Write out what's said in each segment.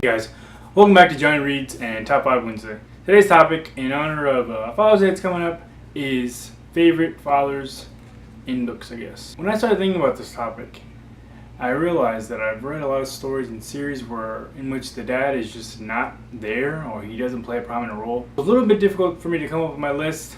Hey guys, welcome back to Johnny Reads and Top 5 Wednesday. Today's topic, in honor of Father's Day that's coming up, is favorite fathers in books, I guess. When I started thinking about this topic, I realized that I've read a lot of stories and series in which the dad is just not there or he doesn't play a prominent role. It's a little bit difficult for me to come up with my list,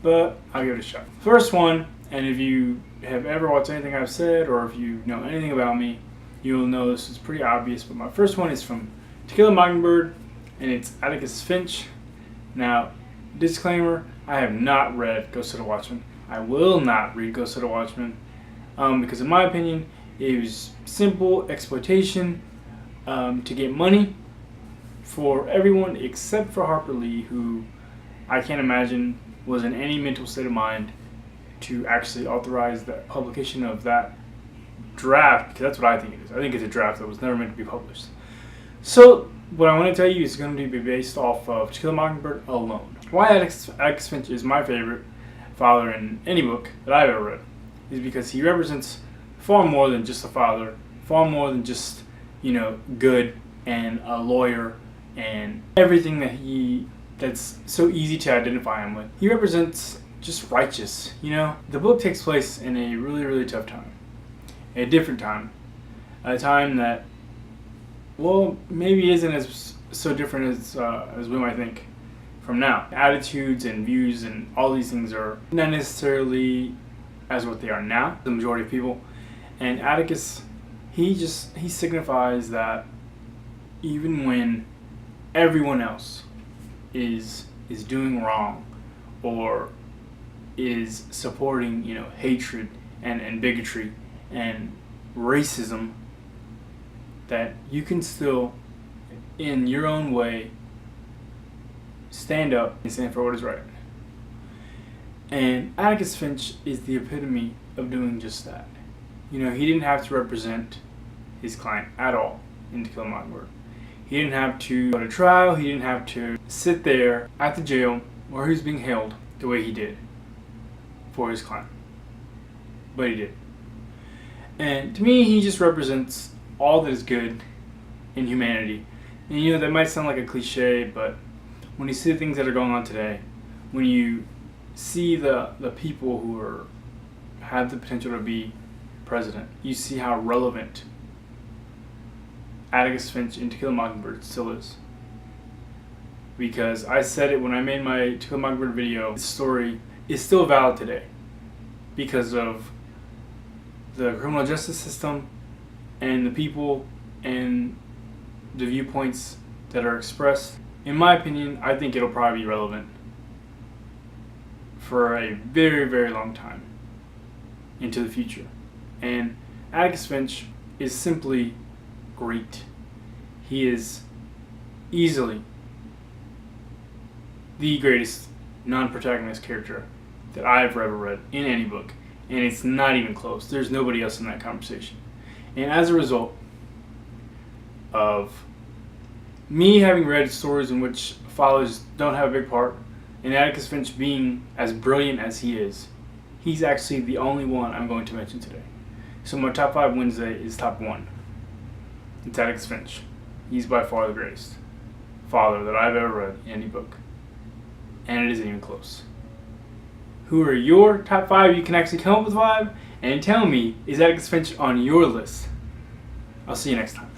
but I'll give it a shot. First one, and if you have ever watched anything I've said or if you know anything about me, you'll know this is pretty obvious, but my first one is from To Kill a Mockingbird, and it's Atticus Finch. Now, disclaimer, I have not read Ghost of the Watchman. I will not read Ghost of the Watchman because in my opinion, it was simple exploitation to get money for everyone except for Harper Lee, who I can't imagine was in any mental state of mind to actually authorize the publication of that draft, because that's what I think it is. I think it's a draft that was never meant to be published. So what I want to tell you is going to be based off of To Kill a Mockingbird alone. Why Atticus Finch is my favorite father in any book that I've ever read is because he represents far more than just a father, far more than just, good and a lawyer and everything that's so easy to identify him with. He represents just righteous, The book takes place in a really, really tough time. A different time. A time that, maybe isn't as so different as we might think from now. Attitudes and views and all these things are not necessarily as what they are now, the majority of people. And Atticus, he signifies that even when everyone else is doing wrong or is supporting, hatred and bigotry and racism, that you can still, in your own way, stand up and stand for what is right. And Atticus Finch is the epitome of doing just that. He didn't have to represent his client at all in To Kill a Mockingbird. He didn't have to go to trial. He didn't have to sit there at the jail where he was being held the way he did for his client. But he did. And to me, he just represents all that is good in humanity. And that might sound like a cliche, but when you see the things that are going on today, when you see the people who have the potential to be president, you see how relevant Atticus Finch in To Kill a Mockingbird still is. Because I said it when I made my To Kill a Mockingbird video, this story is still valid today because of the criminal justice system and the people and the viewpoints that are expressed. In my opinion, I think it'll probably be relevant for a very, very long time into the future. And Atticus Finch is simply great. He is easily the greatest non-protagonist character that I've ever read in any book. And it's not even close. There's nobody else in that conversation. And as a result of me having read stories in which fathers don't have a big part, and Atticus Finch being as brilliant as he is, he's actually the only one I'm going to mention today. So my top 5 Wednesday is top 1. It's Atticus Finch. He's by far the greatest father that I've ever read in any book. And it isn't even close. Who are your top 5? You can actually come up with 5 and tell me, is Atticus Finch on your list? I'll see you next time.